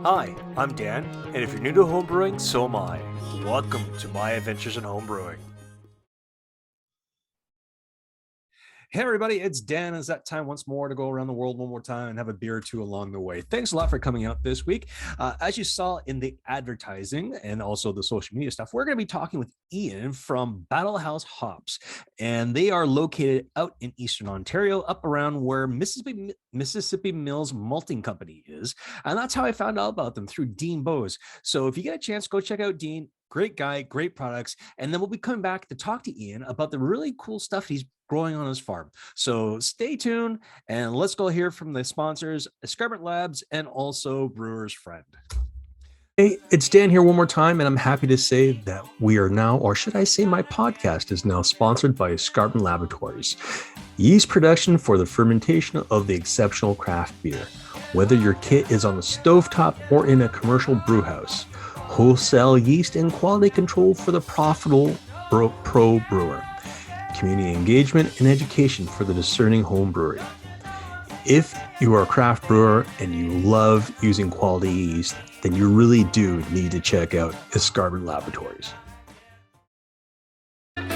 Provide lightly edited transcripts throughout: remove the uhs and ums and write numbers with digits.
Hi, I'm Dan, and if you're new to homebrewing, so am I. Welcome to my adventures in homebrewing. Hey everybody, it's Dan. It's that time once more to go around the world one more time and have a beer or two along the way. Thanks a lot for coming out this week. As you saw in the advertising and also the social media stuff, we're going to be talking with Ian from Battle House Hops, and they are located out in Eastern Ontario, up around where Mississippi Mills Malting Company is, and that's how I found out about them, through Dean Bose. So if you get a chance, go check out Dean. Great guy, great products, and then we'll be coming back to talk to Ian about the really cool stuff he's growing on his farm. So stay tuned and let's go hear from the sponsors, Escarpment Labs and also Brewer's Friend. Hey, it's Dan here one more time, and I'm happy to say that we are now, or should I say my podcast is now, sponsored by Escarpment Laboratories. Yeast production for the fermentation of the exceptional craft beer. Whether your kit is on the stovetop or in a commercial brew house, wholesale yeast and quality control for the profitable pro brewer. Community engagement and education for the discerning home brewery. If you are a craft brewer and you love using quality yeast, then you really do need to check out Escarpment Laboratories.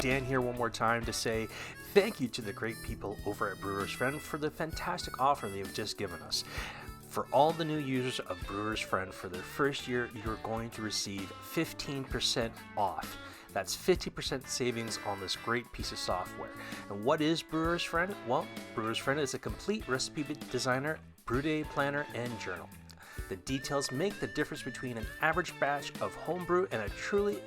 Dan here one more time to say thank you to the great people over at Brewer's Friend for the fantastic offer they've just given us. For all the new users of Brewer's Friend, for their first year, you're going to receive 15% off. That's 50% savings on this great piece of software. And what is Brewer's Friend? Well, Brewer's Friend is a complete recipe designer, brew day planner, and journal. The details make the difference between an average batch of homebrew and a truly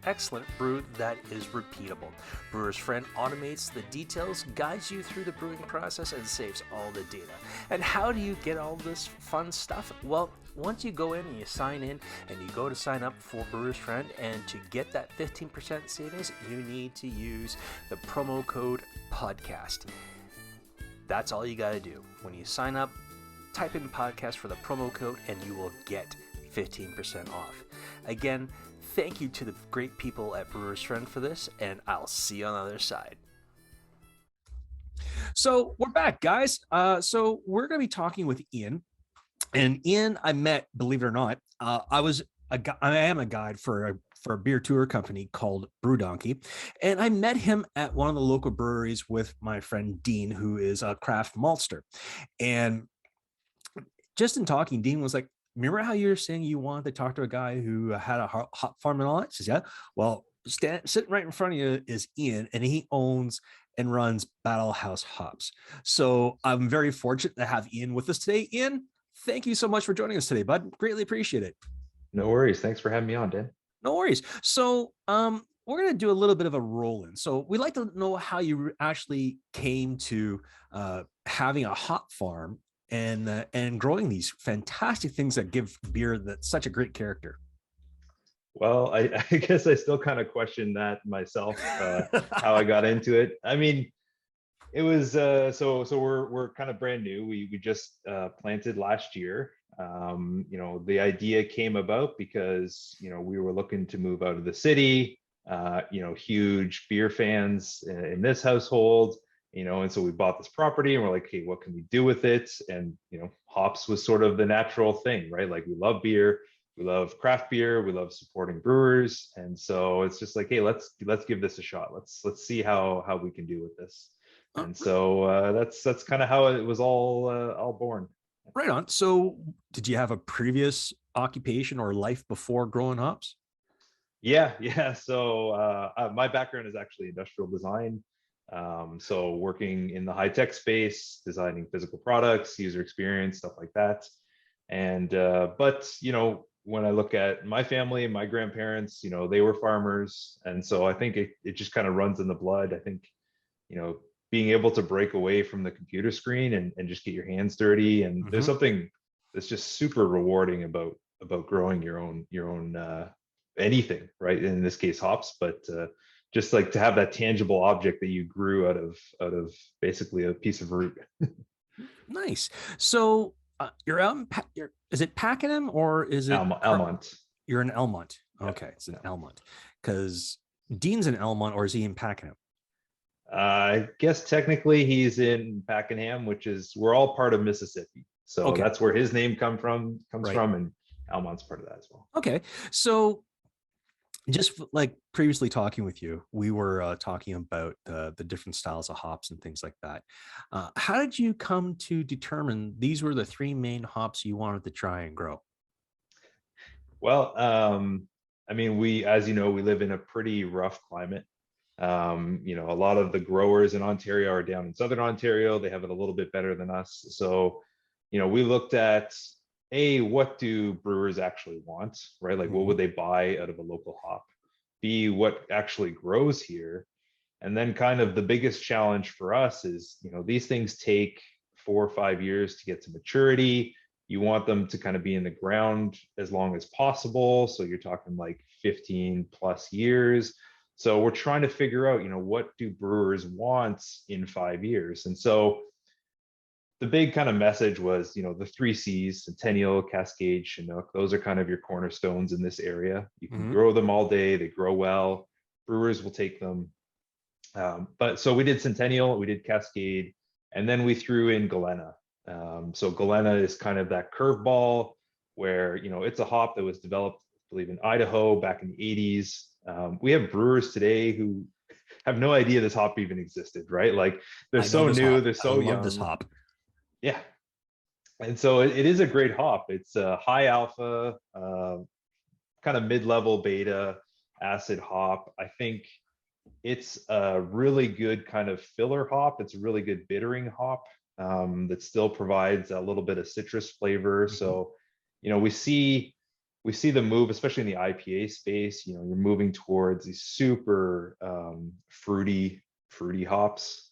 excellent brew that is repeatable. Brewer's Friend automates the details, guides you through the brewing process, and saves all the data. And how do you get all this fun stuff? Well, once you go in and you sign in and you go to sign up for Brewer's Friend, and to get that 15% savings, you need to use the promo code podcast. That's all you got to do. When you sign up, type in podcast for the promo code and you will get 15% off. Again, thank you to the great people at Brewer's Friend for this, and I'll see you on the other side. So we're back, guys. So we're going to be talking with Ian. And Ian, I met, believe it or not, I am a guide for a beer tour company called Brew Donkey, and I met him at one of the local breweries with my friend Dean, who is a craft maltster. And just in talking, Dean was like, remember how you were saying you wanted to talk to a guy who had a hop farm and all that? He says, yeah. Well, sitting right in front of you is Ian, and he owns and runs Battle House Hops. So I'm very fortunate to have Ian with us today. Ian, thank you so much for joining us today, bud. Greatly appreciate it. No worries. Thanks for having me on, Dan. No worries. So we're going to do a little bit of a roll-in. So we'd like to know how you actually came to having a hop farm and growing these fantastic things that give beer that's such a great character. Well, I guess I still kind of question that myself, how I got into it. I mean, it was so we're kind of brand new. We just planted last year. The idea came about because we were looking to move out of the city. Huge beer fans in this household. And so we bought this property and we're like, hey, what can we do with it? And, hops was sort of the natural thing, right? Like, we love beer, we love craft beer, we love supporting brewers. And so it's just like, hey, let's give this a shot. Let's see how we can do with this. And so that's kind of how it was all born. Right on. So did you have a previous occupation or life before growing hops? Yeah. So my background is actually industrial design. So working in the high tech space, designing physical products, user experience, stuff like that. And but when I look at my family, my grandparents, they were farmers, and so I think it just kind of runs in the blood. I think being able to break away from the computer screen and just get your hands dirty, and there's something that's just super rewarding about growing your own anything, right? In this case, hops, but just like to have that tangible object that you grew out of basically a piece of root. Nice. So you're out in is it Pakenham or is it Almont? You're in Elmont. Yeah. Okay, it's in Elmont, because Dean's in Elmont, or is he in Pakenham? I guess technically he's in Pakenham, which is, we're all part of Mississippi. So Okay. that's where his name comes Right. from. And Almont's part of that as well. Okay. So just like previously talking with you, we were talking about the different styles of hops and things like that. How did you come to determine these were the three main hops you wanted to try and grow? Well, I mean, as you know, we live in a pretty rough climate. A lot of the growers in Ontario are down in Southern Ontario. They have it a little bit better than us. So, we looked at what do brewers actually want, right? Like, what Mhm. would they buy out of a local hop? B, what actually grows here? And then kind of the biggest challenge for us is, these things take 4 or 5 years to get to maturity. You want them to kind of be in the ground as long as possible. So you're talking like 15 plus years. So we're trying to figure out, what do brewers want in 5 years? And so the big kind of message was, the three C's: Centennial, Cascade, Chinook. Those are kind of your cornerstones in this area. You can Mhm. grow them all day, they grow well. Brewers will take them. But so we did Centennial, we did Cascade, and then we threw in Galena. So Galena is kind of that curveball where, it's a hop that was developed, I believe, in Idaho back in the 80s. We have brewers today who have no idea this hop even existed, right? Like they're I know so this new, hop. they're I so love this young. hop. Yeah. And so it is a great hop. It's a high alpha, kind of mid-level beta acid hop. I think it's a really good kind of filler hop. It's a really good bittering hop that still provides a little bit of citrus flavor. Mhm. So, we see the move, especially in the IPA space. You're moving towards these super fruity hops.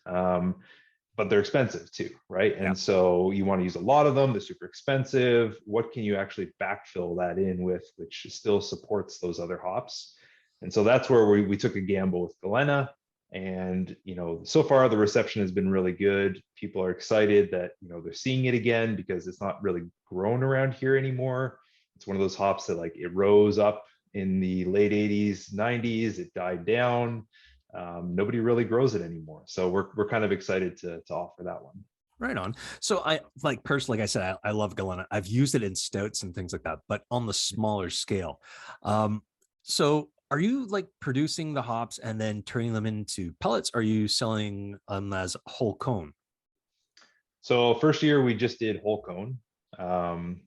But they're expensive too, right? Yeah. And so you want to use a lot of them. They're super expensive. What can you actually backfill that in with, which still supports those other hops? And so that's where we took a gamble with Galena. And so far the reception has been really good. People are excited that they're seeing it again because it's not really grown around here anymore. It's one of those hops that like it rose up in the late 80s, 90s, it died down. Nobody really grows it anymore. So we're kind of excited to offer that one. Right on. So I like personally, like I said, I love Galena. I've used it in stouts and things like that, but on the smaller scale. Um, so are you like producing the hops and then turning them into pellets? Are you selling them as whole cone? So first year we just did whole cone. Um,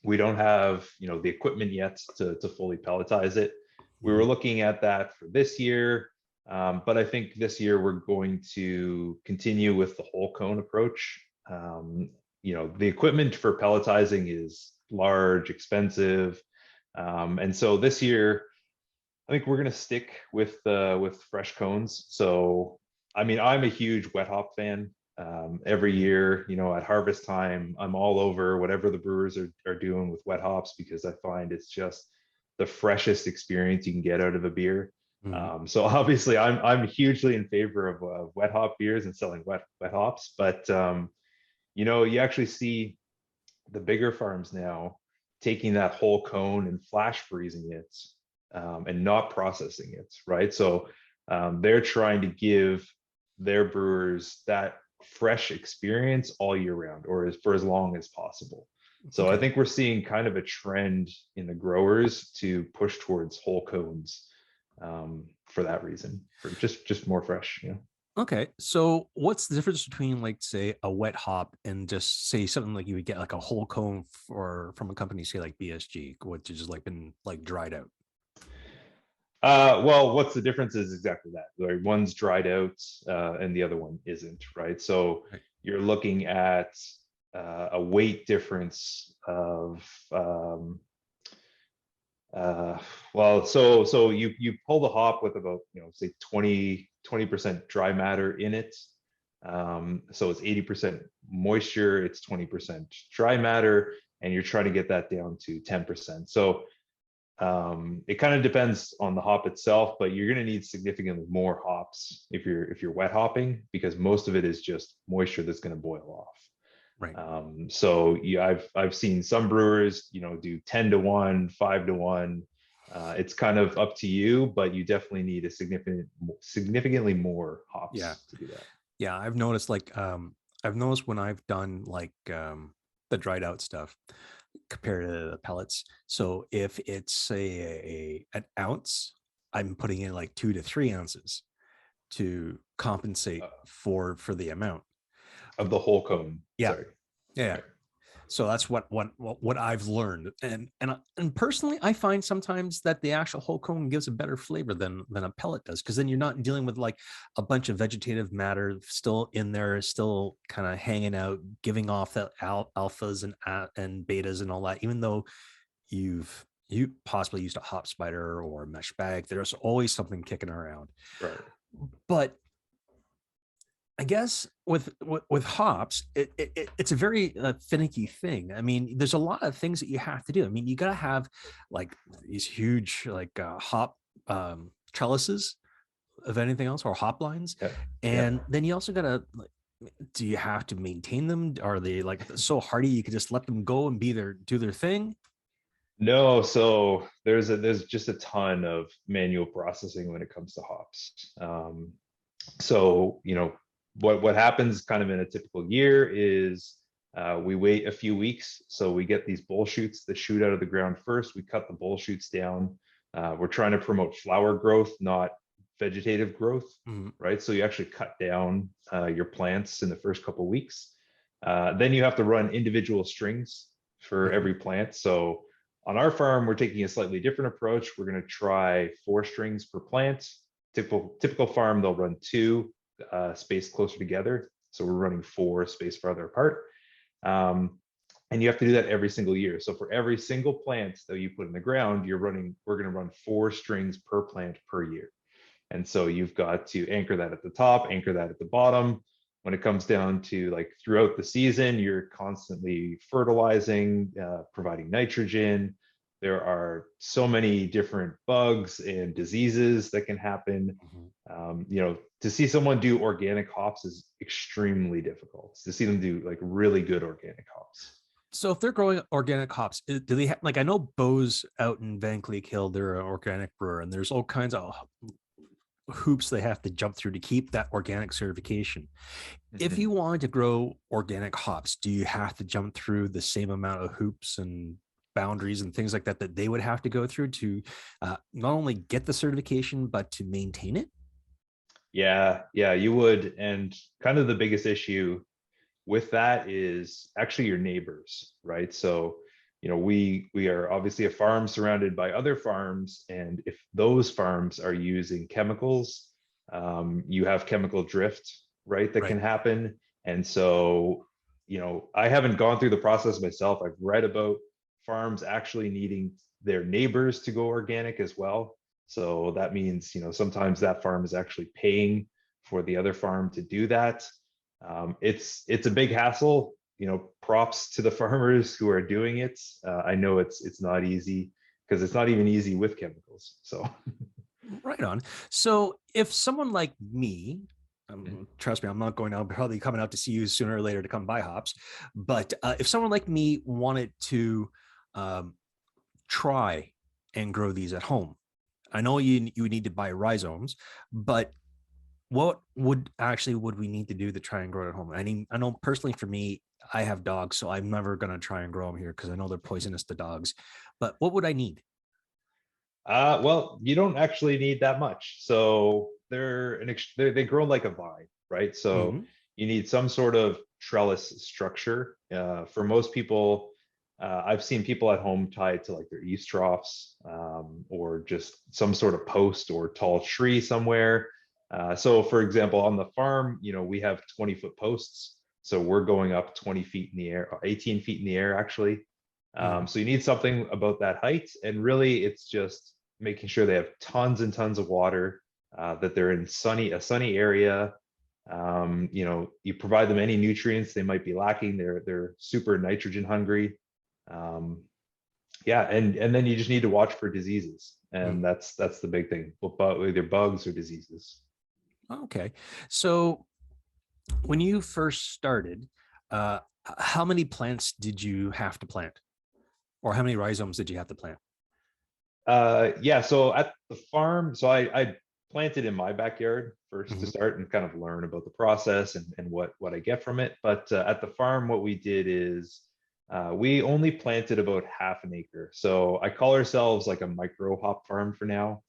we don't have the equipment yet to fully pelletize it. We were Mhm. looking at that for this year, but I think this year we're going to continue with the whole cone approach. The equipment for pelletizing is large, expensive, and so this year I think we're going to stick with fresh cones. So, I mean, I'm a huge wet hop fan. Every Mhm. year, at harvest time, I'm all over whatever the brewers are doing with wet hops because I find it's just the freshest experience you can get out of a beer. Mhm. So obviously, I'm hugely in favor of wet hop beers and selling wet hops. But you actually see the bigger farms now taking that whole cone and flash freezing it, and not processing it, right? So they're trying to give their brewers that fresh experience all year round or for as long as possible. So I Okay. think we're seeing kind of a trend in the growers to push towards whole cones, for that reason, for just more fresh. Okay. So what's the difference between like say a wet hop and just say something like you would get like a whole cone for from a company, say like BSG, which is just like been like dried out. Well, what's the difference is exactly that. Right? One's dried out, and the other one isn't, right? So Right. you're looking at a weight difference of, uh, well, so you pull the hop with about, say 20% dry matter in it. So it's 80% moisture, it's 20% dry matter, and you're trying to get that down to 10%. So it kind of depends on the hop itself, but you're going to need significantly more hops if you're wet hopping because most of it is just moisture that's going to boil off. Right. So I've seen some brewers do 10 to 1, 5 to 1. It's kind of up to you, but you definitely need a significantly more Yeah. hops to do that. Yeah. I've noticed when I've done like the dried out stuff, compared to the pellets. So if it's an ounce, I'm putting in like 2 to 3 ounces to compensate uh, for the amount. of the whole cone. Yeah, Sorry. yeah. Right. So that's what I've learned, and personally, I find sometimes that the actual whole cone gives a better flavor than a pellet does, because then you're not dealing with like a bunch of vegetative matter still in there, still kind of hanging out, giving off that alphas and betas and all that. Even though you possibly used a hop spider or a mesh bag, there's always something kicking around. Right. But I guess with hops, it's a very finicky thing. I mean, there's a lot of things that you have to do. I mean, you gotta have like these huge like hop trellises of anything else, or hop lines, Yeah. Yeah. and then you also gotta like, do you have to maintain them? Are they like so hardy you could just let them go and do their thing? No, so there's just a ton of manual processing when it comes to hops. So what happens kind of in a typical year is we wait a few weeks. So we get these boll shoots that shoot out of the ground first. We cut the boll shoots down. We're trying to promote flower growth, not vegetative growth, Mhm. right? So you actually cut down your plants in the first couple of weeks. Then you have to run individual strings for Mhm. every plant. So on our farm, we're taking a slightly different approach. We're going to try 4 strings per plant. Typical farm, they'll run 2 spaced closer together. So we're running 4 spaced farther apart. Um, and you have to do that every single year. So for every single plant that you put in the ground, we're going to run 4 strings per plant per year. And so you've got to anchor that at the top, anchor that at the bottom. When it comes down to like throughout the season, you're constantly fertilizing, providing nitrogen. There are so many different bugs and diseases that can happen. Mhm. To see someone do organic hops is extremely difficult. To see them do like really good organic hops. So if they're growing organic hops, do they have, like, I know Bose out in Van Cleek Hill, they're an organic brewer, and there's all kinds of hoops they have to jump through to keep that organic certification. If Mhm. you wanted to grow organic hops, do you have to jump through the same amount of hoops and boundaries and things like that that they would have to go through to not only get the certification but to maintain it? Yeah, yeah, you would. And kind of the biggest issue with that is actually your neighbors, right? So, we are obviously a farm surrounded by other farms, and if those farms are using chemicals, you have chemical drift, right? That Right. can happen. And so, I haven't gone through the process myself. I've read about farms actually needing their neighbors to go organic as well. So that means, sometimes that farm is actually paying for the other farm to do that. It's a big hassle. Props to the farmers who are doing it. I know it's not easy, because it's not even easy with chemicals. So Right on. So if someone like me, trust me, I'm not going out, probably coming out to see you sooner or later to come buy hops. But if someone like me wanted to um, try and grow these at home, I know you need to buy rhizomes, but what would we need to do to try and grow it at home? I know personally for me, I have dogs, so I'm never gonna try and grow them here because I know they're poisonous to dogs. But what would I need? well, you don't actually need that much. So they grow like a vine, right? So Mhm. you need some sort of trellis structure. For most people, I've seen people at home tie it to like their eaves troughs, or just some sort of post or tall tree somewhere. So, for example, on the farm, we have 20-foot posts. So we're going up 20 feet in the air, or 18 feet in the air, actually. Mhm. So you need something about that height. And really, it's just making sure they have tons and tons of water, that they're in a sunny area. You provide them any nutrients they might be lacking. They're super nitrogen hungry. Um, yeah, and then you just need to watch for diseases, and Mhm. that's the big thing, either bugs or diseases. Okay. So when you first started, uh, how many plants did you have to plant, or how many rhizomes did you have to plant? Yeah, so at the farm, so I planted in my backyard first to Mhm. start and kind of learn about the process and what I get from it. But at the farm, what we did is We only planted about half an acre. So I call ourselves like a micro hop farm for now.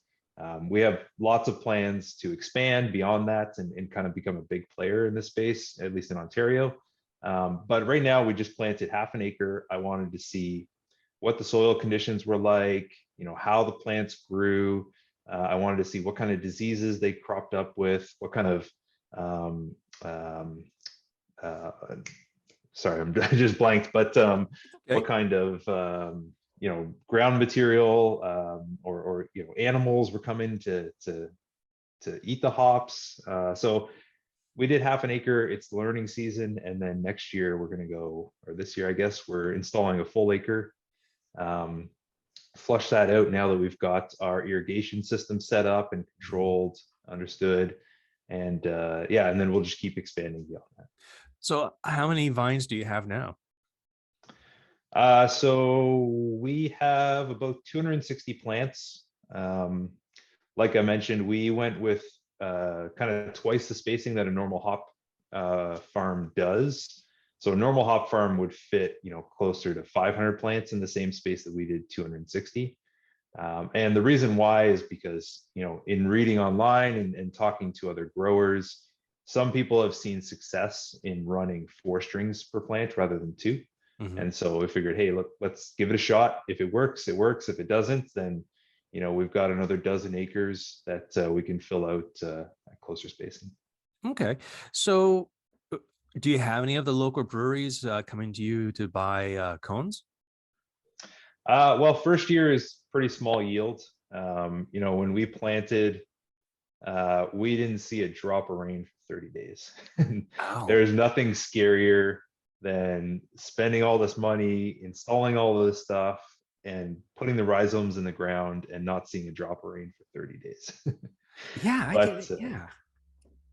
We have lots of plans to expand beyond that and kind of become a big player in this space, at least in Ontario. But right now, we just planted half an acre. I wanted to see what the soil conditions were like, how the plants grew. I wanted to see what kind of diseases they cropped up with, what kind of um, um, uh, sorry, I'm I just blanked, but what Okay. kind of ground material or animals were coming to eat the hops. So we did half an acre. It's learning season, and then next year we're going to go, or this year I guess, we're installing a full acre. Um, Flush that out now that we've got our irrigation system set up and Mhm. controlled, understood, and yeah, and then we'll just keep expanding beyond that. So how many vines do you have now? So we have about 260 plants. Like I mentioned, we went with kind of twice the spacing that a normal hop farm does. So a normal hop farm would fit, closer to 500 plants in the same space that we did 260. And the reason why is because, in reading online and talking to other growers, some people have seen success in running 4 strings per plant rather than 2. Mhm. And so we figured, hey, look, let's give it a shot. If it works, it works. If it doesn't, then we've got another dozen acres that we can fill out at closer spacing. Okay. So uh, do you have any of the local breweries coming to you to buy cones? Well, first year is pretty small yield. When we planted, we didn't see a drop of rain for 30 days. Oh, There's nothing scarier than spending all this money, installing all this stuff, and putting the rhizomes in the ground and not seeing a drop of rain for 30 days. yeah, I can. But Yeah,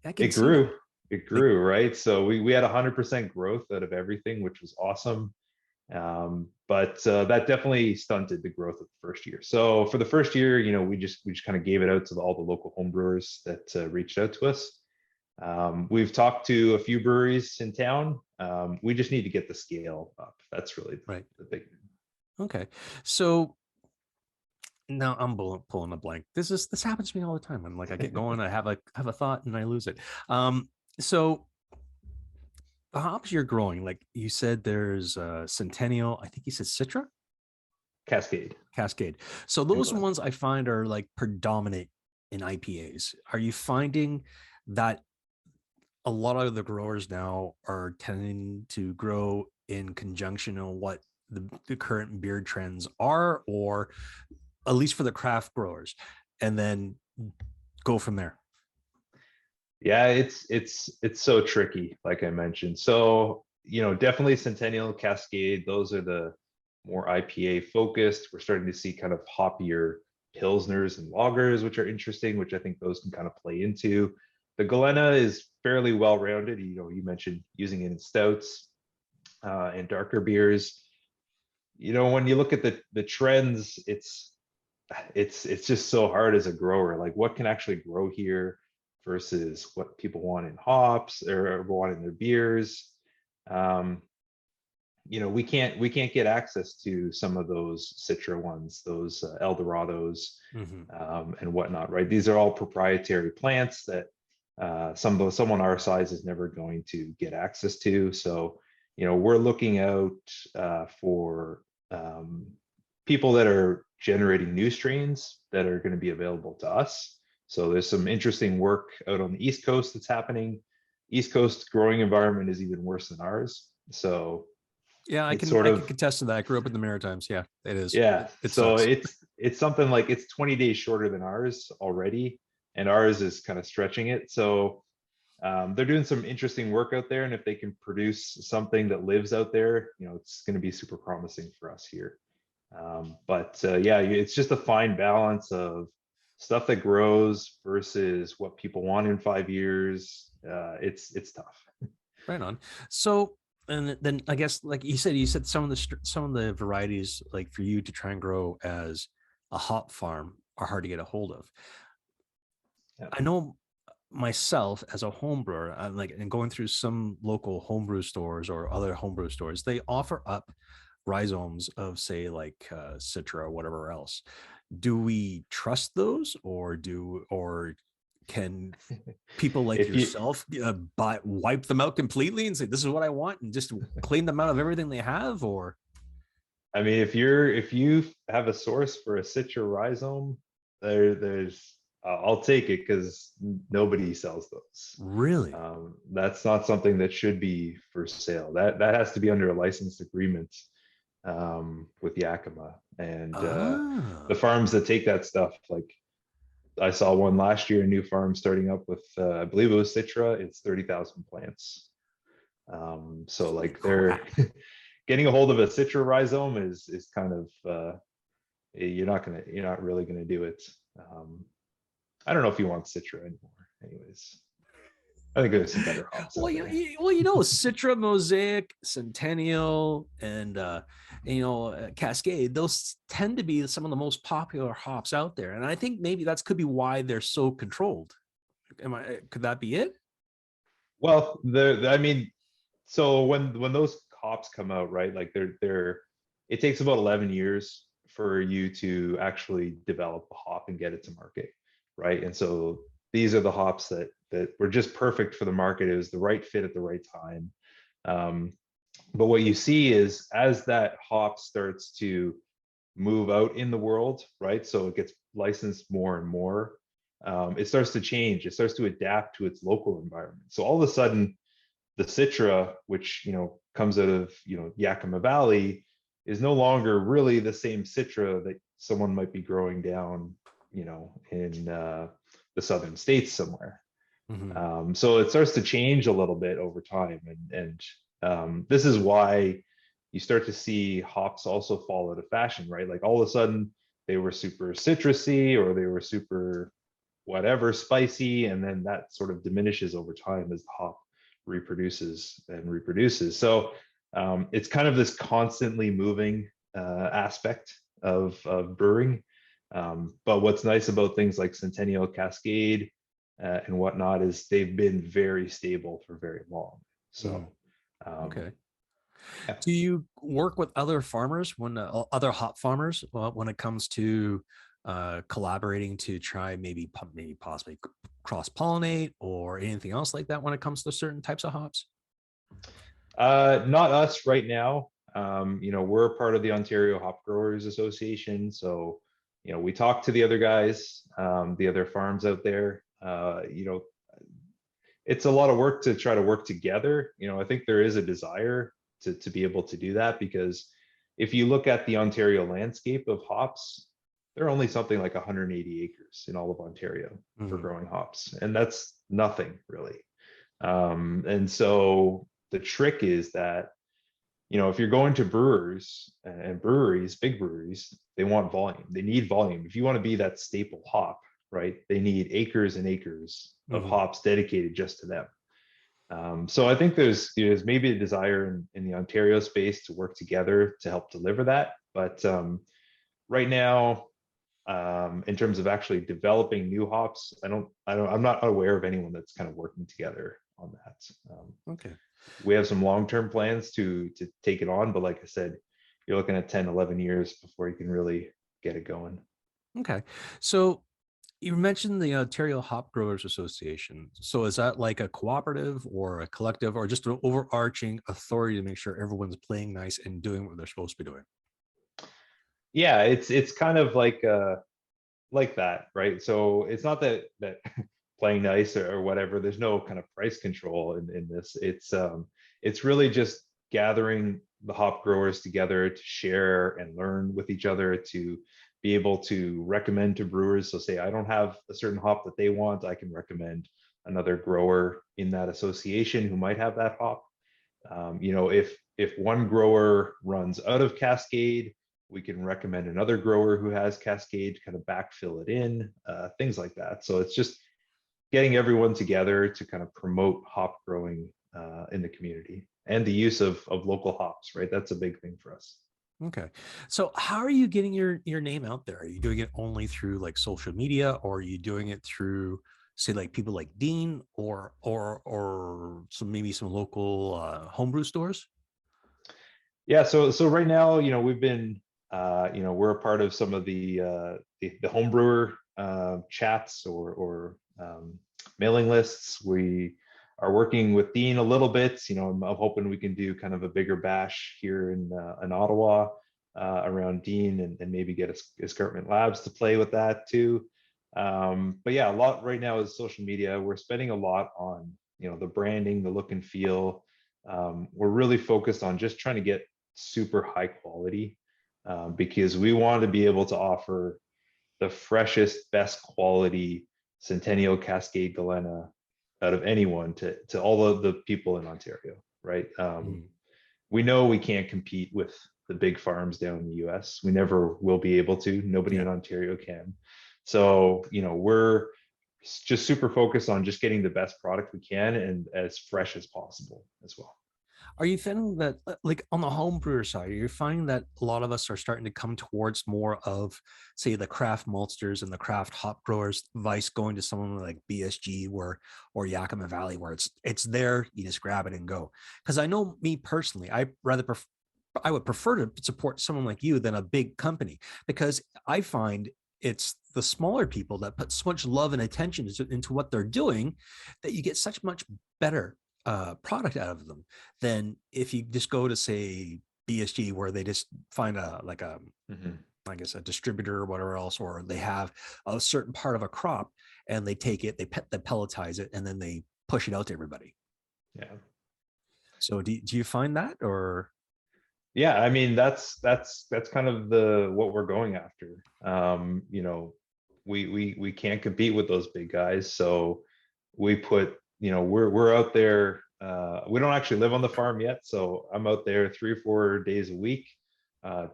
I can it see that. grew. It Like, grew, right? So we had 100% growth out of everything, which was awesome. But that definitely stunted the growth of the first year. So for the first year, we just kind of gave it out to all the local home brewers that reached out to us. We've talked to a few breweries in town. We just need to get the scale up. That's really right. the big. Okay. So now I'm pulling a blank. This happens to me all the time. I'm like, I get going, I have a thought, and I lose it. So the hops you're growing, like you said, there's Centennial. I think you said Citra, Cascade Cascade. So and those Glen. ones I find are like predominant in IPAs. Are you finding that a lot of the growers now are tending to grow in conjunction on what the current beer trends are, or at least for the craft growers, and then go from there? Yeah, it's so tricky, like I mentioned. So, definitely Centennial, Cascade, those are the more IPA focused. We're starting to see kind of hoppier pilsners and lagers, which are interesting, which I think those can kind of play into. The Galena is fairly well rounded. You mentioned using it in stouts and darker beers. When you look at the trends, it's just so hard as a grower. Like, what can actually grow here versus what people want in hops or want in their beers. Um, we can't get access to some of those Citra ones, those Eldorados, Mm-hmm. and whatnot, right? These are all proprietary plants that someone our size is never going to get access to. So, we're looking out for people that are generating new strains that are going to be available to us. So there's some interesting work out on the East Coast that's happening. East Coast growing environment is even worse than ours. So Yeah, it's I sort can of, contest to that. I grew up in the Maritimes. Yeah, it is. yeah. It So sucks. it's something like it's 20 days shorter than ours already, and ours is kind of stretching it. So they're doing some interesting work out there, and if they can produce something that lives out there, it's going to be super promising for us here. But yeah, it's just a fine balance of stuff that grows versus what people want in 5 years. It's tough. Right on. So, and then I guess, like you said some of the varieties, like for you to try and grow as a hop farm, are hard to get a hold of. Yeah. I know myself as a home brewer, like, and going through some local homebrew stores or other homebrew stores, they offer up rhizomes of, say, like Citra or whatever else. Do we trust those, or can people like If you, yourself wipe them out completely and say this is what I want and just clean them out of everything they have? Or I mean, if you have a source for a citra rhizome, there's I'll take it because nobody sells those. really? That's not something that should be for sale. That has to be under a licensed agreement with Yakima, and the Ah, farms that take that stuff. Like I saw one last year, a new farm starting up with I believe it was citra. It's 30,000 plants. So holy like they're crap. getting a hold of a citra rhizome is kind of you're not really gonna do it. Um, I don't know if you want citra anymore. Anyways, I think there's some better hops Well, out there. Citra, Mosaic, Centennial, and Cascade. Those tend to be some of the most popular hops out there, and I think maybe that's could be why they're so controlled. Could that be it? Well, I mean, so when those hops come out, right? Like they're it takes about 11 years for you to actually develop a hop and get it to market, right? And so these are the hops that were just perfect for the market. It was the right fit at the right time. Um, but what you see is as that hop starts to move out in the world, right? So it gets licensed more and more. It starts to change. It starts to adapt to its local environment. So all of a sudden, the citra, which comes out of Yakima Valley, is no longer really the same citra that someone might be growing down, in the southern states somewhere. Mhm. So it starts to change a little bit over time, and this is why you start to see hops also fall out of fashion, right? Like all of a sudden they were super citrusy or they were super whatever spicy, and then that sort of diminishes over time as the hop reproduces and reproduces. So it's kind of this constantly moving aspect of brewing. But what's nice about things like Centennial, Cascade, and whatnot is they've been very stable for very long. Mhm. So um, Okay. yeah. Do you work with other farmers other hop farmers when it comes to collaborating to try maybe possibly cross pollinate or anything else like that when it comes to certain types of hops? Not us right now. We're a part of the Ontario Hop Growers Association, so we talk to the other guys, the other farms out there. It's a lot of work to try to work together. I think there is a desire to be able to do that because if you look at the Ontario landscape of hops, there are only something like 180 acres in all of Ontario for Mhm. growing hops, and that's nothing really. And so the trick is that if you're going to brewers and breweries, big breweries, they want volume. They need volume. If you want to be that staple hop, right? They need acres and acres of Mhm. hops dedicated just to them. So I think there's maybe a desire in the Ontario space to work together to help deliver that. But right now, in terms of actually developing new hops, I'm not aware of anyone that's kind of working together on that. Okay. We have some long-term plans to take it on, but like I said, you're looking at 10, 11 years before you can really get it going. Okay. So you mentioned the Ontario Hop Growers Association. So is that like a cooperative or a collective or just an overarching authority to make sure everyone's playing nice and doing what they're supposed to be doing? Yeah, it's kind of like that, right? So it's not that playing nice or whatever. There's no kind of price control in this. It's really just gathering the hop growers together to share and learn with each other, to be able to recommend to brewers. So say I don't have a certain hop that they want, I can recommend another grower in that association who might have that hop. If one grower runs out of Cascade, we can recommend another grower who has Cascade to kind of backfill it in, things like that. So it's just getting everyone together to kind of promote hop growing in the community and the use of local hops, right? That's a big thing for us. Okay. So how are you getting your name out there? Are you doing it only through like social media, or are you doing it through say like people like Dean or some maybe some local homebrew stores? Yeah, so right now, we've been, we're a part of some of the home brewer chats or mailing lists. We are working with Dean a little bit. I'm hoping we can do kind of a bigger bash here in Ottawa around Dean, and maybe get Escarpment Labs to play with that too. But yeah, a lot right now is social media. We're spending a lot on the branding, the look and feel. We're really focused on just trying to get super high quality, because we want to be able to offer the freshest, best quality Centennial Cascade Galena out of anyone to all of the people in Ontario, right? Mm. We know we can't compete with the big farms down in the US. We never will be able to. Nobody Yeah. in Ontario can. So, we're just super focused on just getting the best product we can and as fresh as possible as well. Are you finding that, like on the home brewer side, are you finding that a lot of us are starting to come towards more of, say, the craft maltsters and the craft hop growers, vice going to someone like BSG or Yakima Valley, where it's there, you just grab it and go? Because I know me personally, I would prefer to support someone like you than a big company, because I find it's the smaller people that put so much love and attention into what they're doing that you get such much better product out of them than if you just go to, say, BSG, where they just find a like a Mhm. I guess a distributor or whatever else, or they have a certain part of a crop and they take it, they pelletize it, and then they push it out to everybody. Yeah. So do you find that, or Yeah, I mean that's kind of the what we're going after. We can't compete with those big guys, so we put, we're out there. We don't actually live on the farm yet, so I'm out there 3 or 4 days a week,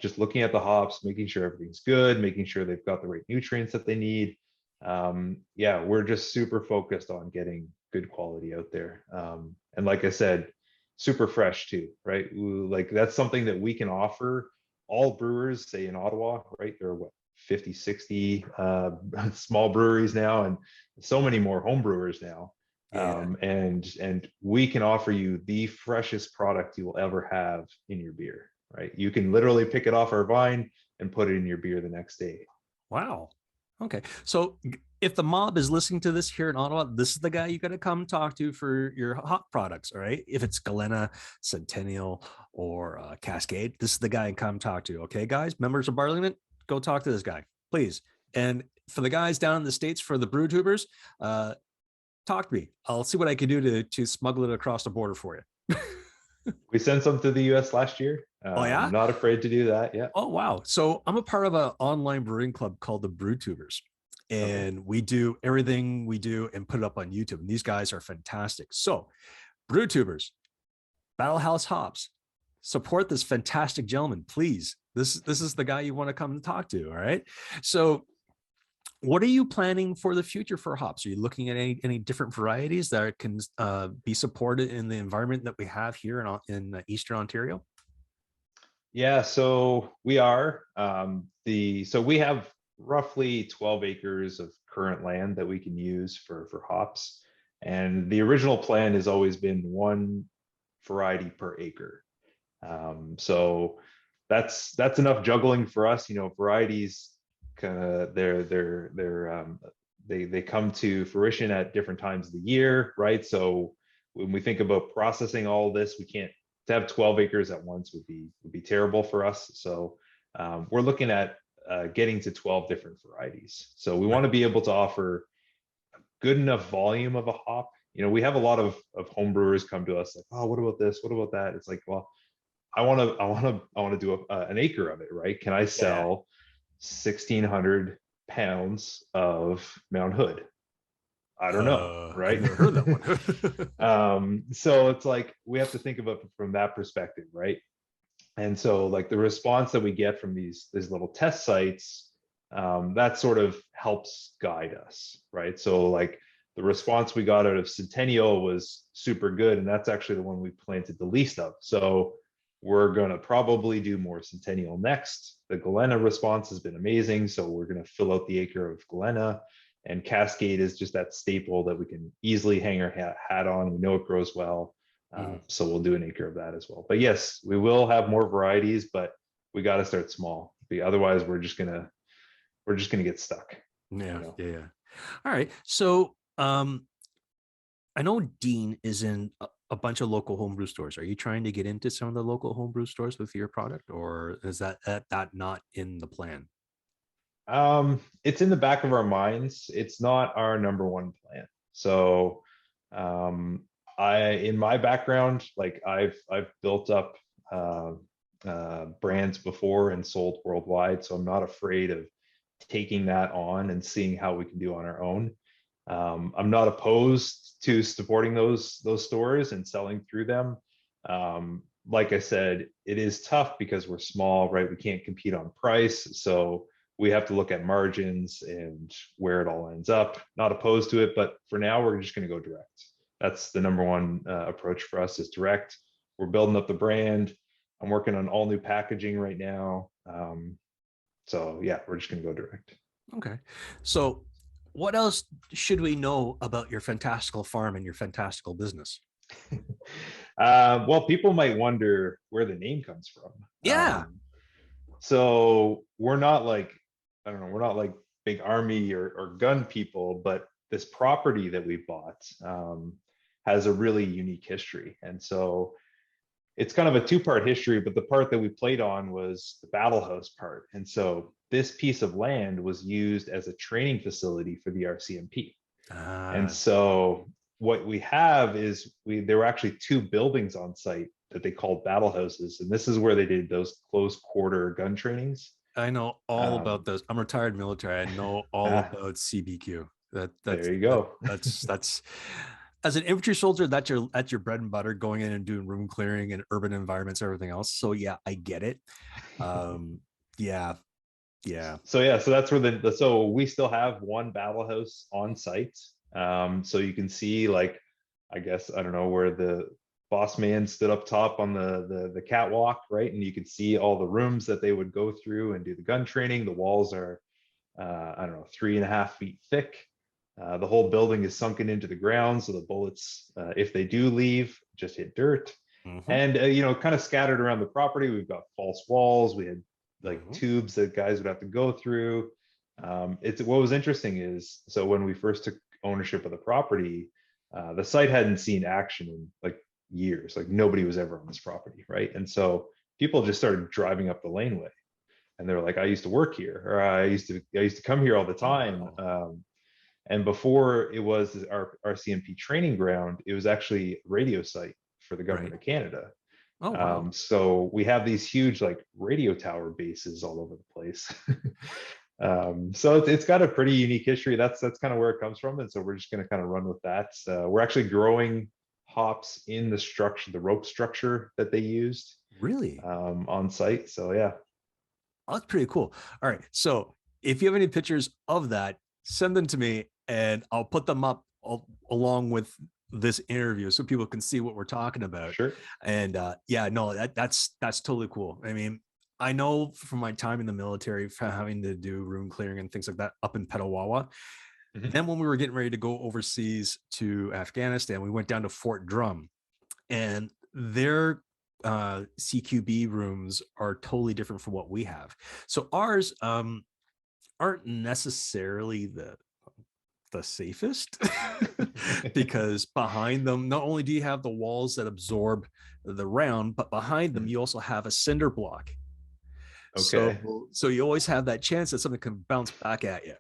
just looking at the hops, making sure everything's good, making sure they've got the right nutrients that they need. Yeah, we're just super focused on getting good quality out there. And like I said, super fresh too, right? Like that's something that we can offer all brewers, say in Ottawa, right? There are what, 50, 60 small breweries now, and so many more home brewers now. yeah? And we can offer you the freshest product you will ever have in your beer, right? You can literally pick it off our vine and put it in your beer the next day. Wow. Okay. So if the mob is listening to this here in Ottawa, this is the guy you got to come talk to for your hot products. All right. If it's Galena, Centennial, or Cascade, this is the guy you come talk to. Okay, guys, members of Parliament, go talk to this guy, please. And for the guys down in the States, for the brew tubers, talk to me. I'll see what I can do to smuggle it across the border for you. We sent some to the US last year. Oh, yeah. Not afraid to do that. Yeah. Oh, wow. So I'm a part of an online brewing club called the Brew Tubers. Okay. And we do everything we do and put it up on YouTube. And these guys are fantastic. So, Brew Tubers, Battle House Hops, support this fantastic gentleman, please. This is the guy you want to come and talk to. All right. So, what are you planning for the future for hops? Are you looking at any different varieties that can be supported in the environment that we have here in Eastern Ontario? Yeah, so we are so we have roughly 12 acres of current land that we can use for hops. And the original plan has always been one variety per acre. So that's enough juggling for us. Varieties kind of they come to fruition at different times of the year, right? So when we think about processing all this, we can't, to have 12 acres at once would be terrible for us. So we're looking at getting to 12 different varieties. So we want Right. to be able to offer good enough volume of a hop. We have a lot of home brewers come to us like, oh, what about this? What about that? It's like, well, I want to do an acre of it, right? Can I Yeah. sell 1,600 pounds of Mount Hood? I don't know, I've right? never heard that one. So it's like we have to think about it from that perspective, right? And so like the response that we get from these little test sites, that sort of helps guide us, right? So like the response we got out of Centennial was super good, and that's actually the one we planted the least of. So we're going to probably do more Centennial next. The Galena response has been amazing, so we're going to fill out the acre of Galena. and Cascade is just that staple that we can easily hang our hat on. We know it grows well. Mhm. So we'll do an acre of that as well. But yes, we will have more varieties, but we got to start small. Otherwise, we're just gonna get stuck. You Yeah, know. yeah, yeah. All right. So I know Dean is in a bunch of local homebrew stores. Are you trying to get into some of the local homebrew stores with your product, or is that not in the plan? It's in the back of our minds. It's not our number one plan. So, um, in my background, like I've built up uh, brands before and sold worldwide, so I'm not afraid of taking that on and seeing how we can do on our own. I'm not opposed to supporting those stores and selling through them. Like I said, it is tough because we're small, right? We can't compete on price, so we have to look at margins and where it all ends up. Not opposed to it, but for now, we're just going to go direct. That's the number one approach for us is direct. We're building up the brand. I'm working on all new packaging right now. So yeah, we're just going to go direct. Okay. So, what else should we know about your fantastical farm and your fantastical business? Well, people might wonder where the name comes from. Yeah. So we're not like, I don't know, we're not like big army or gun people, but this property that we bought has a really unique history. And so it's kind of a two-part history, but the part that we played on was the battle house part. And so this piece of land was used as a training facility for the RCMP. And Uh, so what we have is there were actually two buildings on site that they called battle houses, and this is where they did those close quarter gun trainings. I know all about Um, those. I'm retired military. I know all ah, about CBQ. there you go. That's as an infantry soldier, that's your bread and butter, going in and doing room clearing and urban environments, everything else. So yeah, I get it. Um, yeah, yeah. So yeah, so that's where so we still have one battle house on site. So you can see like, I guess I don't know where the boss man stood up top on the catwalk, right? And you could see all the rooms that they would go through and do the gun training. The walls are I don't know, 3.5 feet thick. The whole building is sunken into the ground, so the bullets, if they do leave, just hit dirt. Mm-hmm, And kind of scattered around the property, we've got false walls. We had like mm-hmm. tubes that guys would have to go through. It's what was interesting is so when we first took ownership of the property, the site hadn't seen action in like years. Like nobody was ever on this property, right? And so people just started driving up the laneway and they were like, I used to work here, or I used to come here all the Oh time. wow. And before it was our CMP training ground, it was actually a radio site for the Right. government of Canada. Oh wow. So we have these huge like radio tower bases all over the place. So it's got a pretty unique history. That's kind of where it comes from, and so we're just going to kind of run with that. We're actually growing hops in the structure, the rope structure that they used Really? on site. So yeah, Oh, that's pretty cool. All right. So if you have any pictures of that, send them to me and I'll put them up along with this interview so people can see what we're talking about. sure. And yeah, no, that's totally cool. I mean, I know from my time in the military for having to do room clearing and things like that up in Petawawa. Mhm. Then when we were getting ready to go overseas to Afghanistan, we went down to Fort Drum and their CQB rooms are totally different from what we have. So ours aren't necessarily the safest because behind them, not only do you have the walls that absorb the round, but behind them Mhm. you also have a cinder block. Okay, So you always have that chance that something can bounce back at you.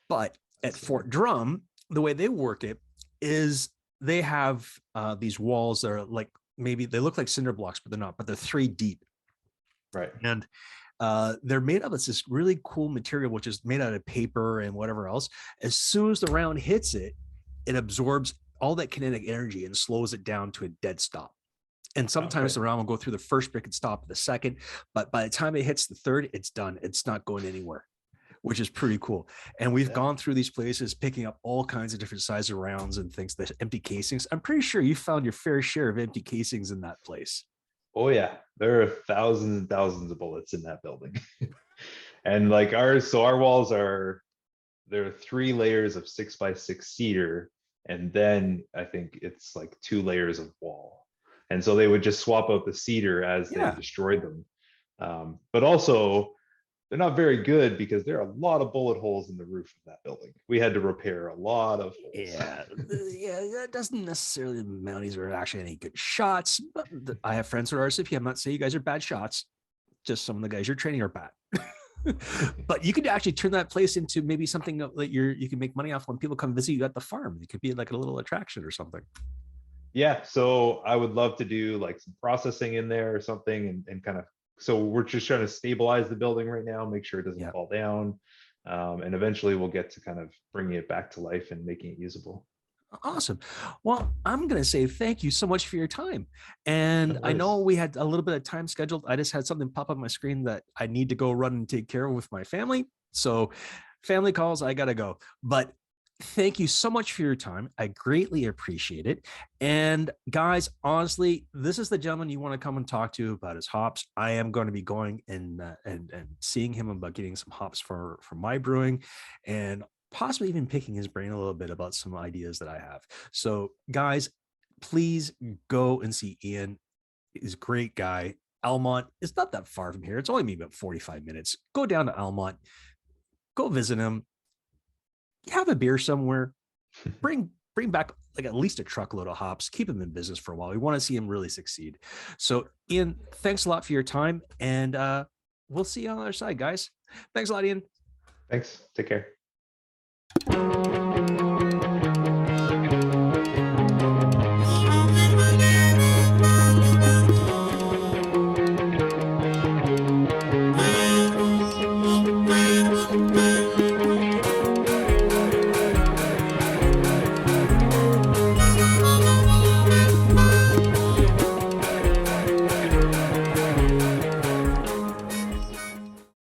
But at Fort fascinating. Drum, the way they work it is they have these walls that are like maybe they look like cinder blocks, but they're not, but they're 3 deep. Right. And they're made of this really cool material, which is made out of paper and whatever else. As soon as the round hits it, it absorbs all that kinetic energy and slows it down to a dead stop. And sometimes Okay. the round will go through the first brick and stop at the second, but by the time it hits the third, it's done. It's not going anywhere, which is pretty cool. And we've Yeah. gone through these places picking up all kinds of different sizes of rounds and things, the empty casings. I'm pretty sure you found your fair share of empty casings in that place. Oh yeah. There are thousands and thousands of bullets in that building. And like ours, so our walls are there are 3 layers of 6x6 cedar, and then I think it's like 2 layers of wall. And so they would just swap out the cedar as they Yeah. destroyed them. But also, they're not very good because there are a lot of bullet holes in the roof of that building. We had to repair a lot of holes. Yeah, yeah, that doesn't necessarily mean Mounties are actually any good shots. But I have friends who are RCP. I'm not saying you guys are bad shots. Just some of the guys you're training are bad. But you could actually turn that place into maybe something that you can make money off when people come visit you at the farm. It could be like a little attraction or something. Yeah, so I would love to do like some processing in there or something, and kind of, so we're just trying to stabilize the building right now, make sure it doesn't Yeah. fall down. And eventually we'll get to kind of bringing it back to life and making it usable. Awesome. Well, I'm going to say thank you so much for your time. And No I know worries. we had a little bit of time scheduled. I just had something pop up on my screen that I need to go run and take care of with my family. So, family calls, I got to go. But thank you so much for your time. I greatly appreciate it. And guys, honestly, this is the gentleman you want to come and talk to about his hops. I am going to be going and seeing him about getting some hops for my brewing, and possibly even picking his brain a little bit about some ideas that I have. So, guys, please go and see Ian. He's a great guy. Almont is not that far from here. It's only maybe about 45 minutes. Go down to Almont, go visit him, have a beer somewhere, bring back like at least a truckload of hops, keep him in business for a while. We want to see him really succeed. So, Ian, thanks a lot for your time, and we'll see you on the other side, guys. Thanks a lot, Ian. Thanks. Take care.